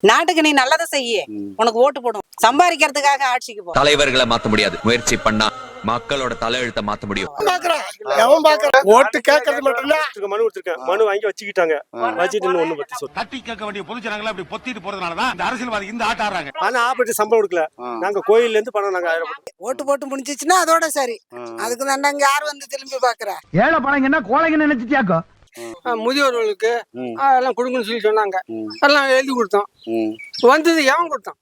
நாட்டுக்கு நீ நல்லதை செய்ய, உனக்கு ஓட்டு போடும். சம்பாதிக்கிறதுக்காக ஆட்சிக்கு போ. தலைவர்களை மாத்த முடியாது, முயற்சி பண்ணா மக்களோட தலையெழுத்த மாத்த முடியும். ஓட்டு கேட்கறது மட்டும்தான். மனு கொடுத்திருக்கேன், மனு வாங்கி வச்சுக்கிட்டாங்க. வச்சுட்டு ஒண்ணு பத்தி சொல்லு. தட்டி கேட்க வேண்டிய பொதுஜனங்களை அப்படி பொத்திட்டு போறதுனாலதான் இந்த அரசியல்வாதி இந்த ஆட்ட ஆடுறாங்க. ஆனா ஆபத்து சம்பளம் கொடுக்கல. நாங்க கோயில்ல இருந்து பணம் நாங்க 1000 ஓட்டு போட்டு முடிஞ்சிச்சுன்னா அதோட சரி. அதுக்கு தாண்டாங்க யார் வந்து திரும்பி பாக்குறா? ஏழை பழங்கன்னா கோழைங்க நினைச்சிட்டியாக்கோ. முதியோர்களுக்கு எல்லாம் கொடுங்கன்னு சொல்லி சொன்னாங்க. எல்லாம் எழுதி கொடுத்தோம். வந்தது எவன் கொடுத்தான்?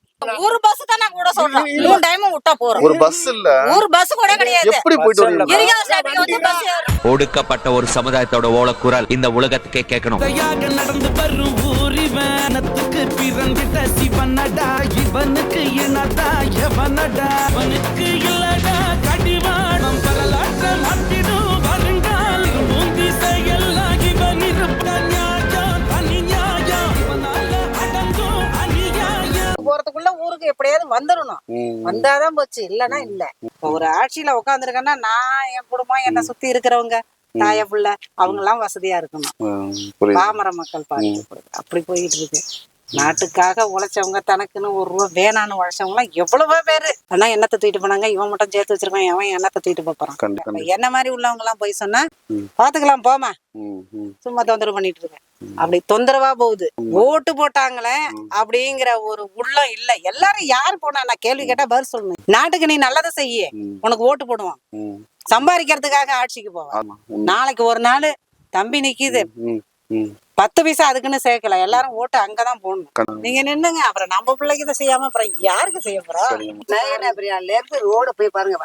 ஒரு பஸ் தான் நான் கூட சொல்றேன். 3 டைம் விட்டா போறோம். ஒரு பஸ் இல்ல, ஒரு பஸ் கூட கிடையாது. எப்படி போயிட்டு வரீங்க? இரியா ஸ்டாப்பிங் வந்து பஸ் ஏறும். ஒடுக்கப்பட்ட ஒரு சமுதாயத்தோட ஓலக்குரல் இந்த உலகத்துக்கே கேட்கணும். நடந்து வரும் ஊரிவனத்துக்கு பிறந்திட்ட சிவனடா, இவனுக்கு இனடா எவனடா, அவனுக்கு இல்லடா கடிவாளம் வரலாற்ற மாட்டிடும் வருங்கால் முந்தி செயல்லாம் இவன் இருப்ப நியாயம் தனி நியாயம் இவனால அடங்கும் அநியாயம். போறதுக்குள்ள ஊருக்கு எப்படியாவது வந்துடணும். வந்தாதான் போச்சு, இல்லன்னா இல்ல. ஒரு ஆட்சியில உட்காந்துருக்கேன்னா நான், என் குடும்பம், என்ன சுத்தி இருக்கிறவங்க, தாய புள்ள, அவங்க எல்லாம் வசதியா இருக்கணும். பாமர மக்கள் பாதிக்கப்படுது. அப்படி போயிட்டு இருக்கு. நாட்டுக்காக உழைச்சவங்க, தனக்குன்னு ஒரு ரூபா வேணான்னு உழைச்சவங்க எல்லாம் எவ்வளவோ பேரு. ஆனா என்னத்தை தூக்கிட்டு போனாங்க, இவன் மட்டும் சேர்த்து வச்சிருக்கான், அவன் என்னத்தை தூக்கிட்டு போறான். என்ன மாதிரி உள்ளவங்க எல்லாம் போய் சொன்னா பாத்துக்கலாம் போமா, சும்மா தொந்தரவு பண்ணிட்டு இருக்கேன். அப்படி தொந்தரவா போகுது. ஓட்டு போட்டாங்களே அப்படிங்கிற ஒரு உள்ளம் இல்ல. எல்லாரும் யாரு போனா, நான் கேள்வி கேட்டா பதில் சொல்லணும். நாட்டுக்கு நீ நல்லதை செய்ய, உனக்கு ஓட்டு போடுவான். சம்பாதிக்கிறதுக்காக ஆட்சிக்கு போவான். நாளைக்கு ஒரு நாள் தம்பி நிக்குது, 10 பைசா அதுக்குன்னு சேர்க்கல, எல்லாரும் ஓட்டு அங்கதான் போடணும். நீங்க நின்னுங்க, அப்புறம் நம்ம பிள்ளைக்கு இதை செய்யாம அப்புறம் யாருக்கு செய்ய போறோம்? நயனாபிரியால இருந்து ரோடு போய் பாருங்க,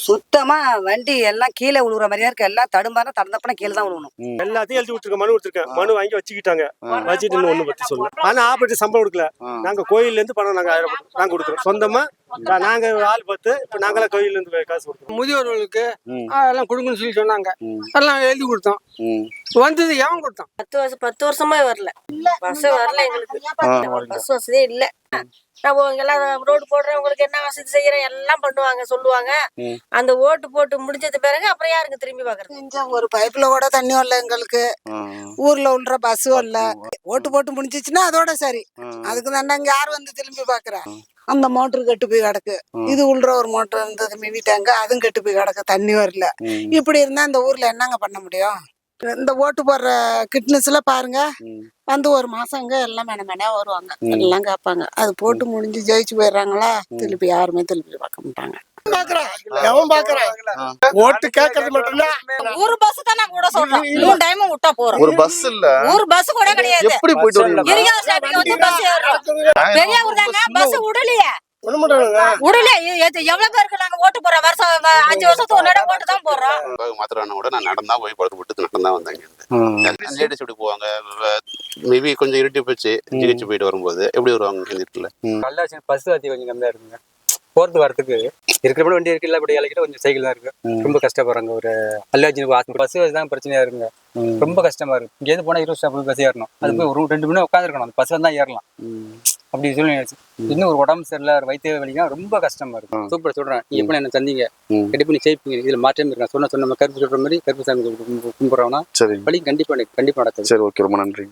சுத்தமா வண்டி எல்லாம் கீழே விழுகுற மாதிரியா இருக்கு. எல்லாம் தடுமாற தடந்தப்பனா கீழே தான் விழுகணும். எல்லாத்தையும் எழுதி கொடுத்துருக்கேன், மனு கொடுத்திருக்கேன். மனு வாங்கி வச்சுக்கிட்டாங்க. வச்சுட்டு ஒண்ணு பத்தி சொல்லு. ஆனா ஆபத்து சம்பளம் கொடுக்கல. நாங்க கோயில்ல இருந்து பணம் நாங்க 1000 நாங்க கொடுக்குறோம். சொந்தமா நாங்க ஆள் பார்த்து இப்ப நாங்களாம் கோயில்ல இருந்து காசு கொடுத்தோம். முதியோர்களுக்கு எல்லாம் கொடுங்கன்னு சொல்லி சொன்னாங்க. எல்லாம் எழுதி கொடுத்தோம். வந்தது எவன் கொடுத்தான்? 10 வருஷமா வரல. பஸ் வரல எங்களுக்கு. பஸ் வசதியே இல்ல. நான் எல்லாம் ரோடு போடுறேன், உங்களுக்கு என்ன வசதி செய்யறேன் எல்லாம் பண்ணுவாங்க, சொல்லுவாங்க. அந்த ஓட்டு போட்டு முடிஞ்சது பிறகு அப்புறம் யாருங்க திரும்பி பாக்குறது? ஒரு பைப்ல கூட தண்ணி வரல எங்களுக்கு. ஊர்ல உள்ள பஸ் வரல. ஓட்டு போட்டு முடிஞ்சிச்சுன்னா அதோட சரி. அதுக்கு தாண்டாங்க யார் வந்து திரும்பி பாக்குறா? அந்த மோட்டரு கெட்டு போய் கிடக்கு. இது உள்ள ஒரு மோட்டர் இருந்தது மிவிட்டாங்க, அதுவும் கெட்டு போய் கிடக்கு, தண்ணி வரல. இப்படி இருந்தா இந்த ஊர்ல என்னங்க பண்ண முடியும்? இந்த ஓட்டு போடுற கிட்னஸ்ல பாருங்க, வந்து ஒரு மாசம் எல்லாம் மெனமெனே வருவாங்க, எல்லாம் கேட்பாங்க. அது போட்டு முடிஞ்சு ஜெயிச்சு போயிடுறாங்களா, திருப்பி யாருமே திருப்பி பார்க்க மாட்டாங்க. ஓட்டு கேட்கறது மட்டும்தான். ஒரு பஸ் தான் நான் கூட சொல்றேன். 3 டைம் விட்டா போறோம். ஒரு பஸ் இல்ல, ஒரு பஸ் கூட கிடையாது. எப்படி போயிட்டு வரீங்க? இரியா ஸ்டாப்பிங் வந்து பஸ் ஏறும். பெரிய ஊர் தாங்க, பஸ் விடலையே. விடல. எவ்வளவு பேருக்கு நாங்க ஓட்டு போறோம்? வருஷம் 5 வருஷத்துக்கு ஒரு ஓட்டு தான் போடுறோம். மாத்திரம் கூட நான் நடந்தா போய் படுத்து விட்டு நடந்தா வந்தாங்க. லேடிஸ் எப்படி போவாங்க? மேபி கொஞ்சம் இருட்டி போச்சு, ஜிஹெச் போயிட்டு வரும்போது எப்படி வருவாங்க? நல்லா பஸ் வசதி கொஞ்சம் கம்மியா இருக்குங்க. போறது வரதுக்கு இருக்கிற வண்டி இருக்கு, இல்ல அப்படி இலைக்கிட்ட கொஞ்சம் சைக்கிள் தான் இருக்கு. ரொம்ப கஷ்டப்படுறாங்க. ஒரு அல்லாஜினுக்கு பஸ் வசதி தான் பிரச்சனையா இருக்குங்க. ரொம்ப கஷ்டமா இருக்கு. இங்கேருந்து போனா 20 ஸ்டாப் பஸ் ஏறணும். அது போய் ஒரு 2 மணி உட்காந்துருக்கணும். அந்த பஸ் தான் ஏறலாம். அப்படி சொல்லி இன்னும் ஒரு உடம்பு சரியில்லை, ஒரு வயிற்று வலினா ரொம்ப கஷ்டமா இருக்கும். சூப்பர் சொல்றேன். நீ எப்படி என்ன சந்திங்க, கண்டிப்பா நீ ஜெயிப்பீங்க. இதுல மாற்றமே இருக்கா? சொன்ன கருப்பு சொல்ற மாதிரி கருப்பு சாமி கும்பிடுறோம்னா வழி கண்டிப்பா நடக்கும். சரி, ஓகே, ரொம்ப நன்றி.